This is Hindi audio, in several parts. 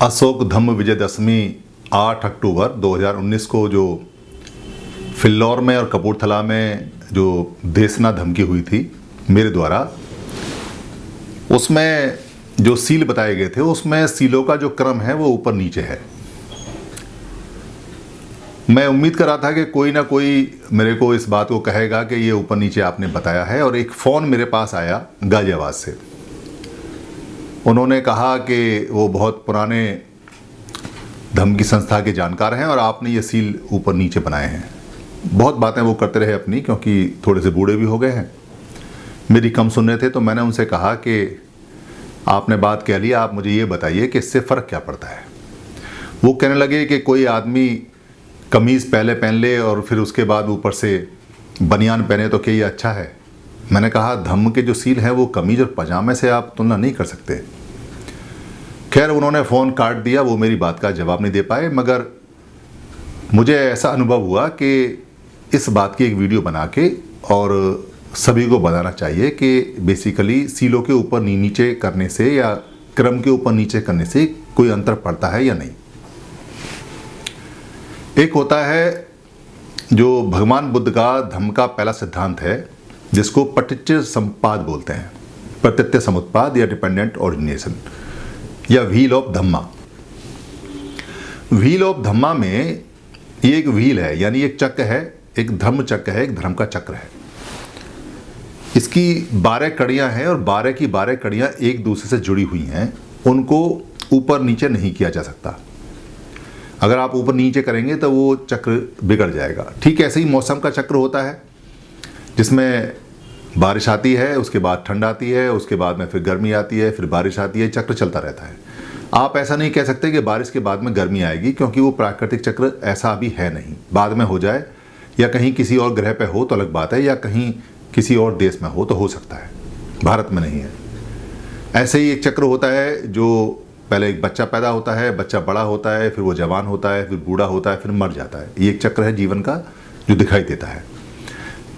अशोक धम्म विजयदशमी 8 अक्टूबर 2019 को जो फिल्लौर में और कपूरथला में जो देशना धमकी हुई थी मेरे द्वारा, उसमें जो सील बताए गए थे उसमें सीलों का जो क्रम है वो ऊपर नीचे है। मैं उम्मीद कर रहा था कि कोई ना कोई मेरे को इस बात को कहेगा कि ये ऊपर नीचे आपने बताया है, और एक फ़ोन मेरे पास आया गाजियाबाद से। उन्होंने कहा कि वो बहुत पुराने धमकी संस्था के जानकार हैं और आपने ये सील ऊपर नीचे बनाए हैं। बहुत बातें वो करते रहे अपनी, क्योंकि थोड़े से बूढ़े भी हो गए हैं, मेरी कम सुन रहे थे। तो मैंने उनसे कहा कि आपने बात कह ली, आप मुझे ये बताइए कि इससे फ़र्क क्या पड़ता है। वो कहने लगे कि कोई आदमी कमीज़ पहले पहन ले और फिर उसके बाद ऊपर से बनियान पहने तो क्या ये अच्छा है। मैंने कहा धम्म के जो सील हैं वो कमीज़ और पजामे से आप तुलना नहीं कर सकते। खैर उन्होंने फ़ोन काट दिया, वो मेरी बात का जवाब नहीं दे पाए। मगर मुझे ऐसा अनुभव हुआ कि इस बात की एक वीडियो बना के और सभी को बताना चाहिए कि बेसिकली सीलों के ऊपर नीचे करने से या क्रम के ऊपर नीचे करने से कोई अंतर पड़ता है या नहीं। एक होता है जो भगवान बुद्ध का धम्म का पहला सिद्धांत है, जिसको प्रत्यक्ष समुत्पाद बोलते हैं, प्रत्यक्ष समुत्पाद या डिपेंडेंट ओरिजिनेशन या wheel of Dhamma. Wheel of Dhamma में ये एक व्हील है, यानी एक चक्र है, एक धर्म चक्र है, एक धर्म का चक्र है। इसकी 12 कड़ियाँ हैं और 12 की 12 कड़ियाँ एक दूसरे से जुड़ी हुई हैं। उनको ऊपर नीचे नहीं किया जा सकता। अगर आप ऊपर नीचे करेंगे तो वो चक्र बिगड़ जाएगा। ठीक ऐसे ही मौसम का चक्र होता है, जिसमें बारिश आती है, उसके बाद ठंड आती है, उसके बाद में फिर गर्मी आती है, फिर बारिश आती है, चक्र चलता रहता है। आप ऐसा नहीं कह सकते कि बारिश के बाद में गर्मी आएगी, क्योंकि वो प्राकृतिक चक्र ऐसा अभी है नहीं। बाद में हो जाए या कहीं किसी और ग्रह पे हो तो अलग बात है, या कहीं किसी और देश में हो तो हो सकता है, भारत में नहीं है। ऐसे ही एक चक्र होता है जो पहले एक बच्चा पैदा होता है, बच्चा बड़ा होता है, फिर वो जवान होता है, फिर बूढ़ा होता है, फिर मर जाता है। ये एक चक्र है जीवन का जो दिखाई देता है।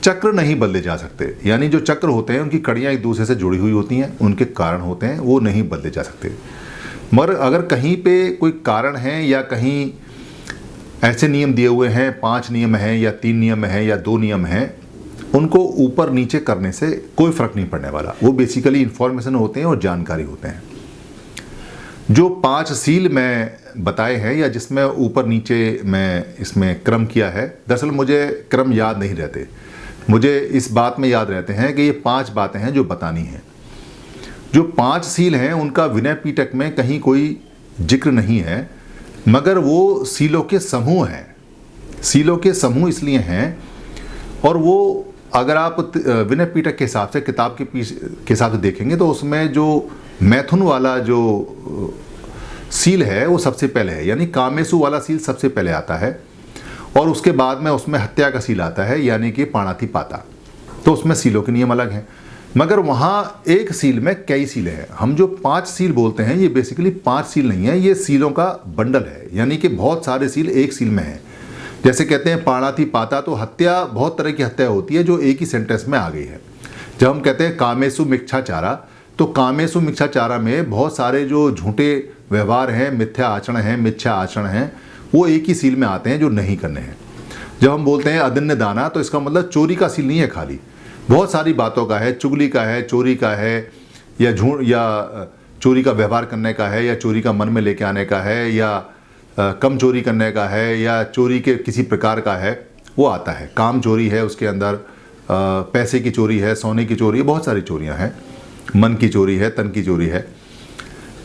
चक्र नहीं बदले जा सकते, यानी जो चक्र होते हैं उनकी कड़ियाँ एक दूसरे से जुड़ी हुई होती हैं, उनके कारण होते हैं, वो नहीं बदले जा सकते। मगर अगर कहीं पे कोई कारण है या कहीं ऐसे नियम दिए हुए हैं, 5 नियम हैं या 3 नियम हैं या 2 नियम हैं, उनको ऊपर नीचे करने से कोई फ़र्क नहीं पड़ने वाला। वो बेसिकली इन्फॉर्मेशन होते हैं और जानकारी होते हैं। जो 5 सील मैं बताए हैं या जिसमें ऊपर नीचे मैं इसमें क्रम किया है, दरअसल मुझे क्रम याद नहीं रहते। मुझे इस बात में याद रहते हैं कि ये 5 बातें हैं जो बतानी हैं। जो 5 सील हैं उनका विनय पिटक में कहीं कोई जिक्र नहीं है, मगर वो सीलों के समूह हैं। सीलों के समूह इसलिए हैं, और वो अगर आप विनय पिटक के हिसाब से किताब के हिसाब से देखेंगे तो उसमें जो मैथुन वाला जो सील है वो सबसे पहले है, यानी कामेसु वाला सील सबसे पहले आता है, और उसके बाद में उसमें हत्या का सील आता है, यानी कि पाणातिपाता। तो उसमें सीलों के नियम अलग हैं, मगर वहाँ एक सील में कई सीलें हैं। हम जो 5 सील बोलते हैं ये बेसिकली 5 सील नहीं है, ये सीलों का बंडल है, यानी कि बहुत सारे सील एक सील में हैं। जैसे कहते हैं पाणातिपाता, तो हत्या, बहुत तरह की हत्या होती है जो एक ही सेंटेंस में आ गई है। जब हम कहते हैं कामेसु मिच्छाचारा, तो कामेसु मिच्छाचारा में बहुत सारे जो झूठे व्यवहार हैं, मिथ्या आचरण हैं, मिथ्या आचरण हैं, वो एक ही सील में आते हैं जो नहीं करने हैं। जब हम बोलते हैं अदन्य दाना, तो इसका मतलब चोरी का सील नहीं है, खाली बहुत सारी बातों का है, चुगली का है, चोरी का है, या झूठ या चोरी का व्यवहार करने का है, या चोरी का मन में लेके आने का है, या कम चोरी करने का है, या चोरी के किसी प्रकार का है, वो आता है। काम चोरी है, उसके अंदर पैसे की चोरी है, सोने की चोरी है, बहुत सारी चोरियां हैं, मन की चोरी है, तन की चोरी है।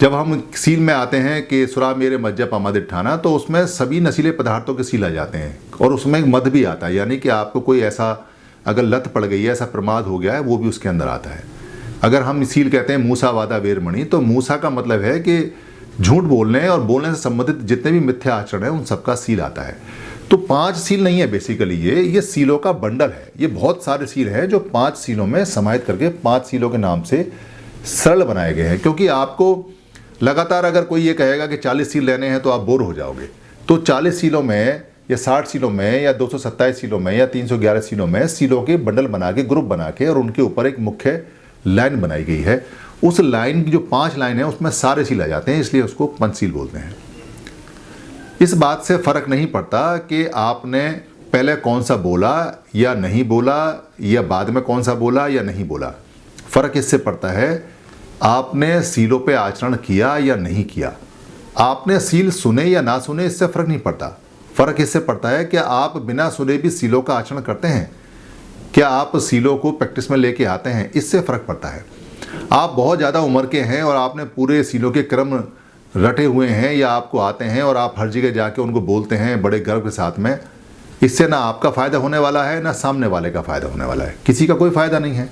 जब हम सील में आते हैं कि सुरा मेरे मज्जा पामादिट ठाना, तो उसमें सभी नशीले पदार्थों के सील आ जाते हैं, और उसमें एक मद भी आता है, यानी कि आपको कोई ऐसा अगर लत पड़ गई है, ऐसा प्रमाद हो गया है, वो भी उसके अंदर आता है। अगर हम सील कहते हैं मूसा वादा वेरमणि, तो मूसा का मतलब है कि झूठ बोलने और बोलने से संबंधित जितने भी मिथ्या आचरण है उन सबका सील आता है। तो 5 सील नहीं है बेसिकली, ये सीलों का बंडल है। ये बहुत सारे सील हैं जो 5 सीलों में समाहित करके 5 सीलों के नाम से सरल बनाए गए हैं। क्योंकि आपको लगातार अगर कोई ये कहेगा कि 40 सील लेने हैं तो आप बोर हो जाओगे। तो 40 सीलों में या 60 सीलों में या 227 सीलों में या 311 सीलों में सीलों के बंडल बना के, ग्रुप बना के, और उनके ऊपर एक मुख्य लाइन बनाई गई है, उस लाइन की जो 5 लाइन है उसमें सारे सील आ जाते हैं, इसलिए उसको पंचशील बोलते हैं। इस बात से फ़र्क नहीं पड़ता कि आपने पहले कौन सा बोला या नहीं बोला, या बाद में कौन सा बोला या नहीं बोला। फ़र्क इससे पड़ता है आपने सीलों पे आचरण किया या नहीं किया। आपने सील सुने या ना सुने, इससे फ़र्क नहीं पड़ता। फ़र्क इससे पड़ता है कि आप बिना सुने भी सीलों का आचरण करते हैं, क्या आप सीलों को प्रैक्टिस में लेके आते हैं, इससे फ़र्क पड़ता है। आप बहुत ज़्यादा उम्र के हैं और आपने पूरे सीलों के क्रम रटे हुए हैं या आपको आते हैं और आप हर जगह जाके उनको बोलते हैं बड़े गर्व के साथ में, इससे ना आपका फ़ायदा होने वाला है ना सामने वाले का फ़ायदा होने वाला है, किसी का कोई फ़ायदा नहीं है।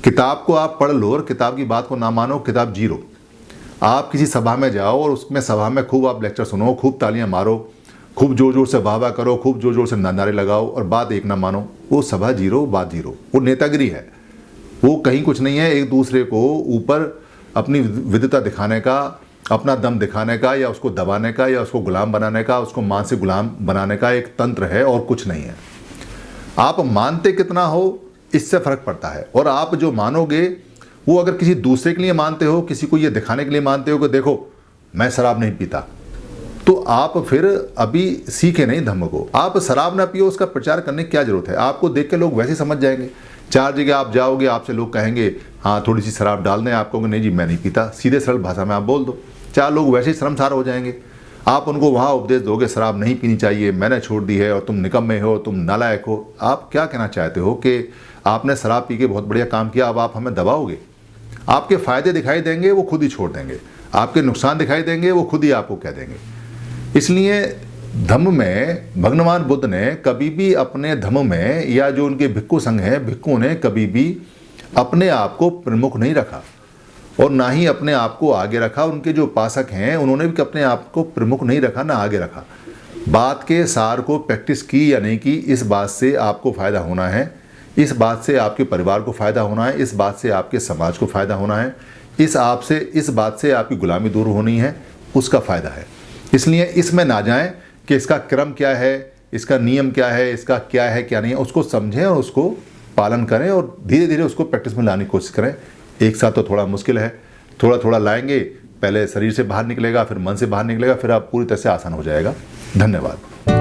किताब को आप पढ़ लो और किताब की बात को ना मानो, किताब जीरो। आप किसी सभा में जाओ और उसमें सभा में खूब आप लेक्चर सुनो, खूब तालियां मारो, खूब जोर जोर से वाह वाह करो, खूब जोर जोर से नारे लगाओ और बात एक ना मानो, वो सभा जीरो, बात जीरो। वो नेतागिरी है, वो कहीं कुछ नहीं है। एक दूसरे को ऊपर अपनी विद्वता दिखाने का, अपना दम दिखाने का, या उसको दबाने का, या उसको गुलाम बनाने का, उसको मानसिक गुलाम बनाने का एक तंत्र है और कुछ नहीं है। आप मानते कितना हो इससे फ़र्क पड़ता है। और आप जो मानोगे वो अगर किसी दूसरे के लिए मानते हो, किसी को ये दिखाने के लिए मानते हो कि देखो मैं शराब नहीं पीता, तो आप फिर अभी सीखे नहीं धम्म को। आप शराब ना पियो, उसका प्रचार करने की क्या ज़रूरत है। आपको देख के लोग वैसे ही समझ जाएंगे। 4 जगह आप जाओगे, आपसे लोग कहेंगे हाँ थोड़ी सी शराब डाल दें, आप कहोगे नहीं जी मैं नहीं पीता, सीधे सरल भाषा में आप बोल दो, 4 लोग वैसे ही शर्मसार हो जाएंगे। आप उनको वहाँ उपदेश दोगे शराब नहीं पीनी चाहिए, मैंने छोड़ दी है और तुम निकम्मे हो, तुम नालायक हो। आप क्या कहना चाहते हो कि आपने शराब पी के बहुत बढ़िया काम किया, अब आप हमें दबाओगे। आपके फ़ायदे दिखाई देंगे, वो खुद ही छोड़ देंगे। आपके नुकसान दिखाई देंगे, वो खुद ही आपको कह देंगे। इसलिए धम्म में भगवान बुद्ध ने कभी भी अपने धम्म में, या जो उनके भिक्खु संघ हैं, भिक्खुओं ने कभी भी अपने आप को प्रमुख नहीं रखा और ना ही अपने आप को आगे रखा। उनके जो उपासक हैं उन्होंने भी अपने आप को प्रमुख नहीं रखा, ना आगे रखा। बात के सार को प्रैक्टिस की या नहीं की, इस बात से आपको फ़ायदा होना है, इस बात से आपके परिवार को फ़ायदा होना है, इस बात से आपके समाज को फ़ायदा होना है, इस बात से आपकी गुलामी दूर होनी है, उसका फ़ायदा है। इसलिए इसमें ना जाएं कि इसका क्रम क्या है, इसका नियम क्या है, इसका क्या है क्या नहीं है, उसको समझें और उसको पालन करें और धीरे धीरे उसको प्रैक्टिस में लाने की कोशिश करें। एक साथ तो थोड़ा मुश्किल है, थोड़ा थोड़ा लाएंगे, पहले शरीर से बाहर निकलेगा, फिर मन से बाहर निकलेगा, फिर आप पूरी तरह से आसान हो जाएगा। धन्यवाद।